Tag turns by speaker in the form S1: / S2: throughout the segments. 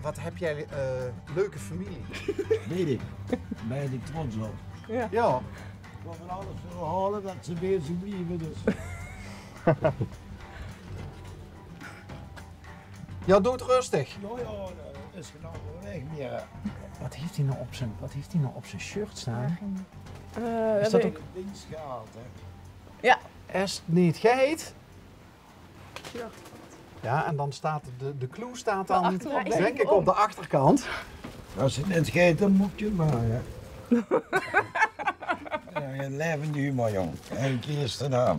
S1: Wat heb jij leuke familie?
S2: Weet ik. Ben ik trots op.
S1: Ja.
S2: Ik wil van alles verhalen dat ze bezig blijven dus.
S1: Ja, doe het rustig.
S2: Nou ja, dat is genoeg weg meer.
S1: Wat heeft hij nou op zijn shirt staan?
S2: Is dat ook dienst gehaald, hè?
S3: Ja.
S1: Is het niet geit? Ja, en dan staat de clue staat dan,
S3: achterop,
S1: denk ik, op de achterkant.
S2: Als het niet geeft, dan moet je het maar, hè. Ja, een levende humor, jong. En eerste naam.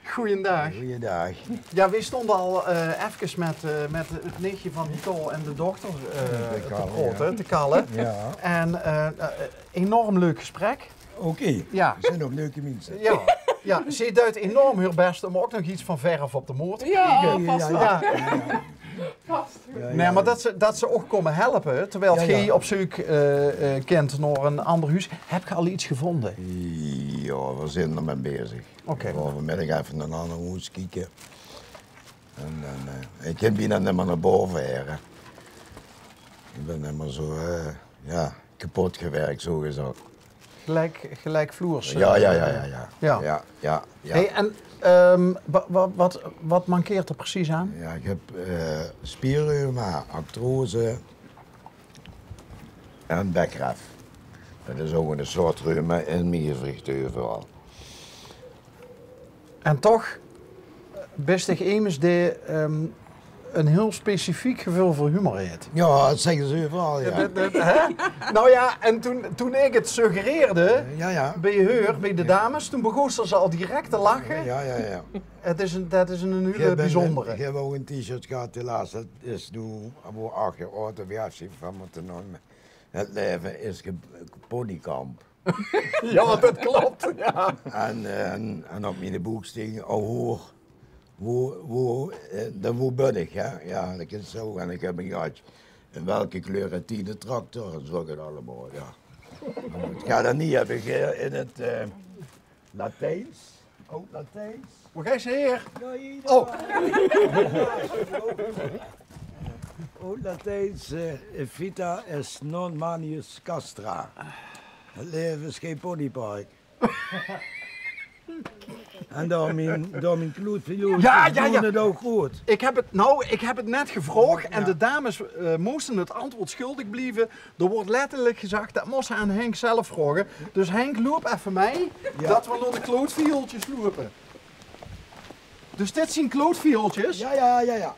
S1: Goeiedag.
S2: Goeiedag.
S1: Ja, we stonden al even met het nichtje van Nicole en de dochter te
S2: kallen,
S1: protten,
S2: ja.
S1: te kallen.
S2: Ja.
S1: En enorm leuk gesprek.
S2: Oké.
S1: Ja.
S2: Er zijn ook leuke mensen.
S1: Ja, ja, ze duidt enorm haar best om ook nog iets van verf op de motor te
S3: Ja,
S1: krijgen.
S3: vast wel.
S1: Ja.
S3: Vast.
S1: Nee, maar dat ze ook komen helpen, terwijl
S2: Ja,
S1: jij
S2: ja.
S1: op zoek kent naar een ander huis. Heb je al iets gevonden?
S2: Ja, we zijn er mee bezig.
S1: Oké.
S2: We gaan vanmiddag even naar een ander huis kijken. En dan, ik heb hier dan helemaal naar boven heren. Ik ben helemaal zo, ja, kapot gewerkt, zo gezegd.
S1: Gelijkvloers.
S2: Ja.
S1: Ja.
S2: Ja.
S1: Hey, en wat mankeert er precies aan?
S2: Ja, ik heb spierreuma, artrose en bekref. Dat is ook een soort reuma in mijn gewricht overal.
S1: En toch, best ik immers die een heel specifiek gevoel voor humor heeft.
S2: Ja, dat zeggen ze overal, ja.
S1: Hè? Nou ja, en toen ik het suggereerde
S2: Ja.
S1: bij de dames, toen begon ze al direct te lachen.
S2: Ja.
S1: Dat is een hele bijzondere.
S2: Ik heb ook een t-shirt gehad helaas. Dat is nu voor 8 jaar oud of ja, van moeten noemen. Het leven is ponykamp.
S1: Ja, dat klopt. Ja.
S2: En op mijn boek sting, hoor. Hoe ben ik, hè? Ja, dat is zo. En ik heb een gaatje. In welke kleur het de tractor? En zo het allemaal, ja. Ik ga dat niet hebben in het Latijns. Ook Latijns.
S1: Hoe ga je heer?
S2: Ja, hier.
S1: Oh.
S2: Ook Latijns. Vita est non manius castra. Het leven is geen ponypark. En door mijn klootviloen
S1: Ja.
S2: doen het ook goed.
S1: Ik heb het net gevraagd en de dames moesten het antwoord schuldig blijven. Er wordt letterlijk gezegd dat moest ze aan Henk zelf vragen. Dus Henk, loop even mee dat we door de klootviooltjes lopen. Dus dit zijn klootviooltjes,
S2: Ja.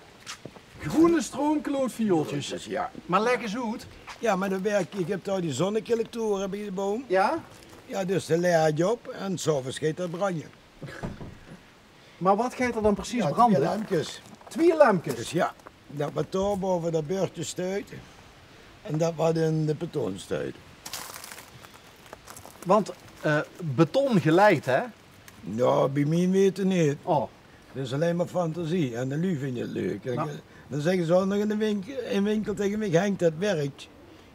S1: groene stroomklootviooltjes.
S2: Dus ja.
S1: Maar lekker zoet.
S2: Ja, maar dan werk ik heb daar die zonnecollectoren bij de boom.
S1: Ja?
S2: Ja, dus dan leer je op en s'avonds gaat dat branden.
S1: Maar wat gaat er dan precies
S2: Ja,
S1: branden?
S2: 2 lampjes.
S1: 2 lampjes.
S2: Dus ja, dat wat daar boven dat beurtje stuit en dat wat in de beton stuit.
S1: Want beton geleid, hè?
S2: Nou, bij mij weten niet.
S1: Oh.
S2: Dat is alleen maar fantasie en de lui vind je het leuk.
S1: Nou.
S2: Dan zeggen ze ook nog in de winkel tegen mij, Henk, dat werkt.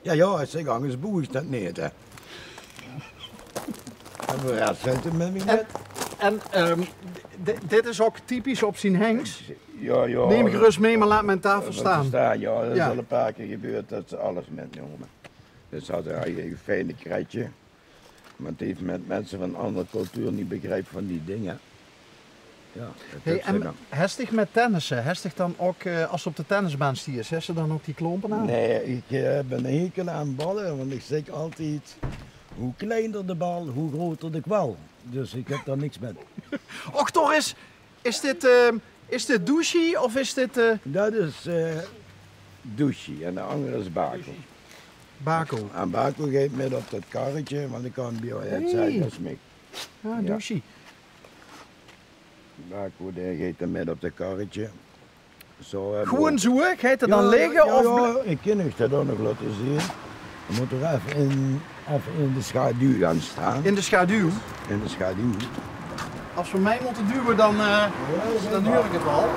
S2: Ja, ik zeg, anders boe ik dat niet, hè. En voor de rest zit het met me net.
S1: En dit is ook typisch op zijn Henks.
S2: Ja.
S1: Neem gerust mee, maar laat mijn tafel staan.
S2: Ja, dat is
S1: Ja.
S2: al een paar keer gebeurd dat ze alles metnemen. Dus ze hadden eigenlijk een fijne kratje. Maar het heeft met mensen van een andere cultuur niet begrijpt van die dingen. Ja,
S1: Hey, en hestig met tennissen, hestig dan ook als ze op de tennisbaan stiert, heeft ze dan ook die klompen aan?
S2: Nee, ik ben een hekel aan ballen, want ik zeg altijd, hoe kleiner de bal, hoe groter de kwal. Dus ik heb daar niks met.
S1: Och, toch is dit douche of is dit
S2: Dat is douche en de andere is bakel.
S1: bakel?
S2: En bakel geeft met op dat karretje, want ik kan bij het zijn als mij.
S1: Ja, douche.
S2: Bakel die geeft er met op dat karretje. Zo,
S1: Gewoon zo, hè? Ga je er dan liggen?
S2: Ja,
S1: Of...
S2: ik kan het dat ook nog laten zien. Je moet er even in de schaduw gaan staan.
S1: In de schaduw.
S2: In de schaduw.
S1: Als we mij moeten duwen, dan huur ik het wel.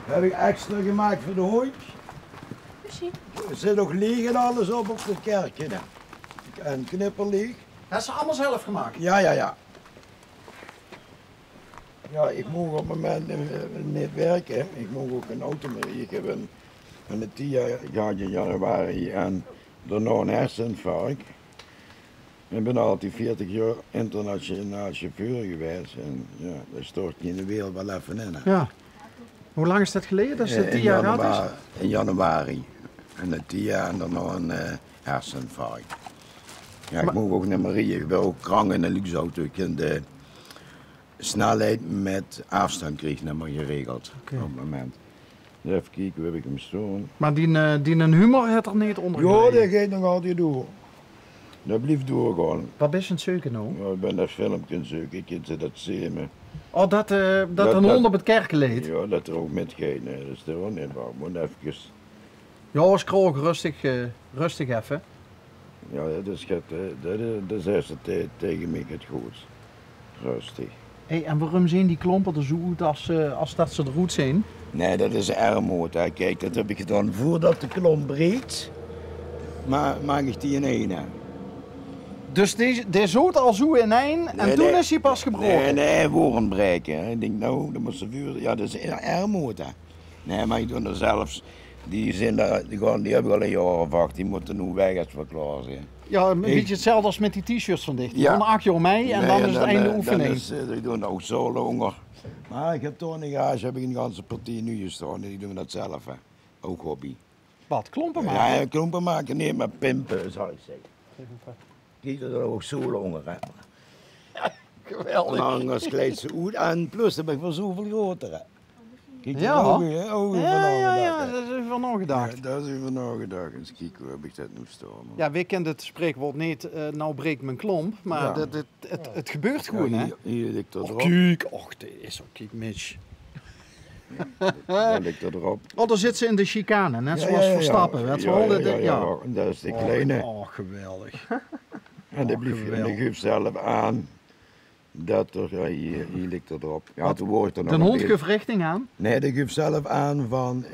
S2: Heb ik extra gemaakt voor de hondjes. Er zit nog leeg en alles op het kerkje. En knipperleeg.
S1: Dat is allemaal zelf gemaakt.
S2: Ja. Ja, ik mag op het moment niet werken. Ik mag ook een auto mee. Ik heb een TIA gehad in januari en daarna een herseninfarct. Ik ben altijd 40 jaar internationaal chauffeur geweest. En ja, dat stort je in de wereld wel even in. Hè.
S1: Ja. Hoe lang is dat geleden dat ze
S2: In
S1: 10 jaar gehad is?
S2: In januari. En een TIA en daarna een herseninfarct. Ja, ik
S1: Maar-
S2: moet ook naar Marie. Ik ben ook krank in een luxe auto. Ik heb de snelheid met afstand kreeg niet meer geregeld
S1: Oké.
S2: op het moment. Even kijken, hoe heb ik hem staan?
S1: Maar die een humor heeft er niet onder
S2: Ja, dat
S1: gelegen.
S2: gaat nog altijd door. Dat blijft doorgaan.
S1: Wat is een zeuken nou?
S2: Ja, ik ben dat filmpje zoeken, ik kan ze dat zien. Maar
S1: Oh, dat
S2: Dat-
S1: een
S2: dat-
S1: hond op het kerken leed.
S2: ja, dat er ook met gaat, nee, dat is er wel niet waar. Moet even,
S1: Ja, scroll rustig even.
S2: ja, dat is eerst tegen mij het goed. Rustig.
S1: Hey, en waarom zien die klompen er zo uit als dat ze er goed zijn?
S2: Nee, dat is armoed. Hè. Kijk, dat heb ik gedaan voordat de klomp breekt. Maar maak ik die in één. Hè.
S1: Dus die zoot al zo in één en
S2: Nee,
S1: toen
S2: nee.
S1: is hij pas gebroken.
S2: Nee, woorden breken. Hè. Ik denk, nou, dat moet ze vuur. Ja, dat is armoed. Hè. Nee, maar ik doe er zelfs. Die hebben al een jaar of 8, die moeten nu weg als we klaar zijn.
S1: Ja, een beetje hetzelfde als met die t-shirts van dicht.
S2: Ja.
S1: Dan acht je om mij en dan is het einde oefening.
S2: Die doen ook solo honger. Maar ik heb toch een garage, heb ik een ganse partij nu gestaan. Die doen dat zelf, hè. Ook hobby.
S1: Wat, klompen maken?
S2: Ja, klompen maken, nee, maar pimpen, zou ik zeggen. Die doen ook solo honger, hè.
S1: Geweldig.
S2: Anders kleedt ze uit en plus heb ik wel zoveel groter, hè. Kijk,
S1: Ja.
S2: ogen
S1: Ja, dat is even van
S2: Ja,
S1: nagedacht.
S2: dat is even nagedacht. Eens kijken, hoe heb ik dat nu staan?
S1: Ja, wij kennen het spreekwoord niet, nou breekt mijn klomp, maar
S2: Ja.
S1: het gebeurt gewoon, hè?
S2: Hier ligt er
S1: Och,
S2: erop.
S1: kijk, och, dit is ook, kijk, Mitch.
S2: Daar ligt er erop.
S1: Oh, daar zit ze in de chicane, net
S2: Ja,
S1: zoals
S2: ja, ja.
S1: Verstappen, weet je wel?
S2: Ja. En dat is de kleine.
S1: Oh, geweldig.
S2: En dat blijft en
S1: geweldig.
S2: ik geef zelf aan dat er, ja, hier ligt er erop. Ja, toen wordt er nog
S1: De
S2: een
S1: hond
S2: beetje-
S1: geeft richting aan.
S2: Nee, dat geeft zelf aan van,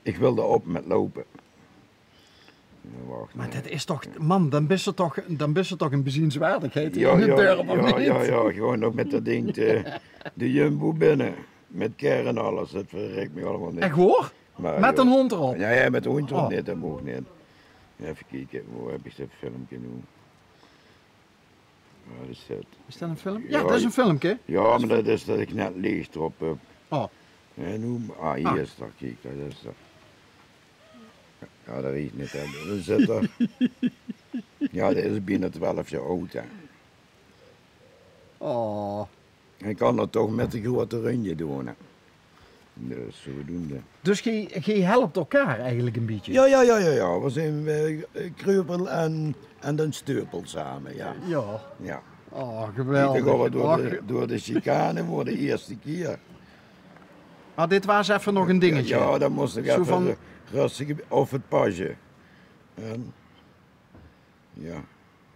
S2: ik wil erop met lopen. Ja, wacht,
S1: Maar
S2: nee.
S1: dat is toch, man, dan is er toch een bezienswaardigheid in het dorp, of
S2: ja,
S1: niet?
S2: ja, gewoon nog met dat ding, de Jumbo binnen. Met kern en alles, dat verrekt me allemaal niet.
S1: Echt hoor?
S2: Maar,
S1: Met
S2: ja.
S1: een hond erop.
S2: Ja, met de hond erop
S1: Oh.
S2: niet, dat mag niet. Even kijken, hoe heb ik dat filmpje nu? Wat is dat?
S1: Is dat een film?
S2: Ja,
S1: Ja, dat is een filmpje.
S2: Ja, maar dat is dat ik net leeg erop heb.
S1: Oh,
S2: En hoe, hier
S1: Ah.
S2: is dat, kijk, dat is dat. Ja, dat weet ik niet. Hè. Dan zit er. Ja, dat is binnen 12 jaar oud. Hè.
S1: oh.
S2: En ik kan dat toch met de grote runje doen. Hè. Dus zodoende.
S1: Dus je helpt elkaar eigenlijk een beetje.
S2: Ja. We zijn Kreupel en dan Steupel samen, ja.
S1: Ja.
S2: Ja.
S1: Oh,
S2: Dan
S1: geweldig.
S2: gaan we
S1: Och,
S2: door de chicane voor de eerste keer.
S1: maar dit was even nog een dingetje.
S2: Ja, dan moest ik
S1: Zo
S2: even
S1: van-
S2: rustig of het pasje. En, ja,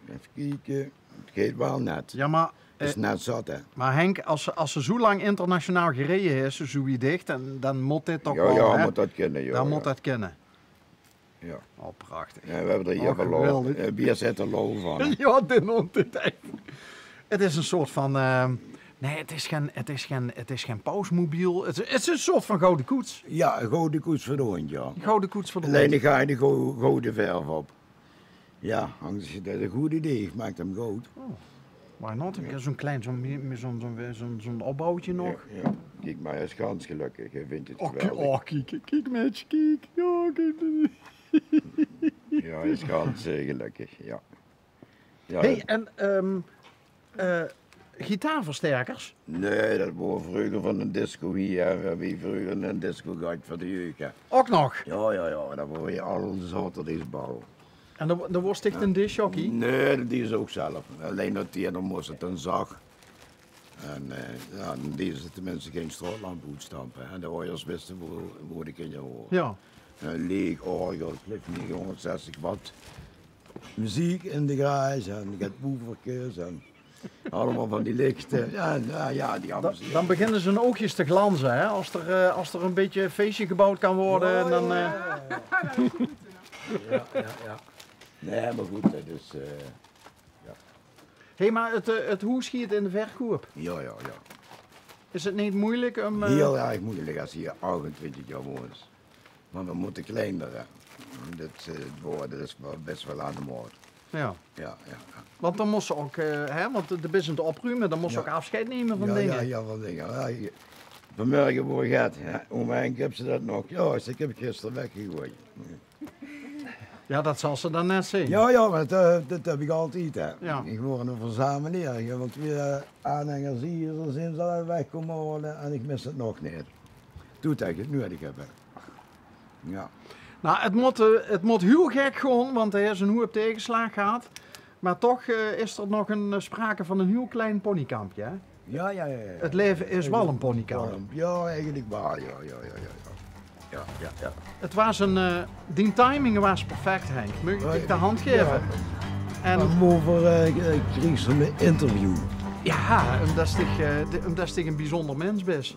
S2: even kijken. Het gaat wel net.
S1: Ja, maar,
S2: Het is net zat, hè.
S1: maar Henk, als ze zo lang internationaal gereden is, zo wie dicht, dan moet dit toch wel,
S2: Ja,
S1: hè?
S2: moet dat kennen, ja.
S1: Dan
S2: ja.
S1: moet dat kennen.
S2: Ja.
S1: Oh, prachtig.
S2: Ja, we hebben er hier
S1: Oh,
S2: wel
S1: geweldig.
S2: bier zit er lol van. hè.
S1: Ja, dit hond, dit echt. Het is een soort van, nee, het is geen pausmobiel. Het is een soort van gouden koets.
S2: Ja, een gouden koets voor de hond, ja.
S1: Een gouden koets voor de
S2: Alleen
S1: hond.
S2: dan ga je de gouden verf op. Ja, als je dat een goed idee heeft, maakt hem goud.
S1: Why not? Ik heb zo'n klein, zo'n opbouwtje nog.
S2: Ja. Kijk maar, hij is gans gelukkig. Hij vindt het
S1: Oh,
S2: geweldig.
S1: kijk, Mitch, kijk. Ja, kijk.
S2: Ja, hij is gans gelukkig, ja. Ja,
S1: Hey, en gitaarversterkers?
S2: Nee, dat was vroeger van een disco hier. We hebben vroeger een disco gehad voor de jeugd. Hè.
S1: Ook nog.
S2: Ja, dat was je al zaterdagsbal.
S1: En er wordt echt een discjockey.
S2: Nee, die is ook zelf. Alleen dat die, dan moest het een zag. En ja, dan deden ze tenminste geen straatlamp uitstampen. En de ouders wisten waar de kinderen horen.
S1: Ja.
S2: Een leeg orgel, clip 960 watt. Muziek in de garage en je hebt boeverkeurs en allemaal van die lichten. Ja, die hebben ze.
S1: Dan beginnen ze hun oogjes te glanzen, hè? Als er een beetje een feestje gebouwd kan worden. En dan,
S2: Nee, maar goed, dat is... ja.
S1: Hé, maar het hoe schiet in de verkoop?
S2: Ja, ja, ja.
S1: Is het niet moeilijk om...
S2: Heel erg moeilijk als je hier 28 jaar woont. Maar we moeten kleiner. Hè. Het worden is wel best wel aan de moord.
S1: Ja.
S2: Ja, ja, ja.
S1: Want dan moest ze ook, hè, want de business opruimen, dan moest ze
S2: Ja.
S1: ook afscheid nemen van
S2: Ja,
S1: dingen.
S2: ja, ja, van dingen. Ja, vanmorgen voor gaat, om Henk heb ze dat nog. Ja, ik heb gisteren weggegooid.
S1: Ja, dat zal ze dan net zien.
S2: Ja, ja, maar dat heb ik altijd. Hè.
S1: Ja.
S2: Ik word een verzamelaar, want weer aanhangers hier zijn ze al wegkomen worden en ik mis het nog niet. Toen dat ik het nodig heb. Hè. Ja.
S1: Nou, het moet heel gek gewoon, want hij is een hoe op tegenslag gehad. Maar toch is er nog een sprake van een heel klein ponykampje. Hè?
S2: Ja, ja, ja, ja.
S1: Het leven is wel een ponykamp.
S2: Ja, eigenlijk wel, ja, ja, ja, ja. Ja, ja, ja.
S1: Het was die timing was perfect, Henk. Mag ik de hand geven?
S2: Ja.
S1: En
S2: En over kreeg ze een interview.
S1: ja, omdat je een bijzonder mens bent.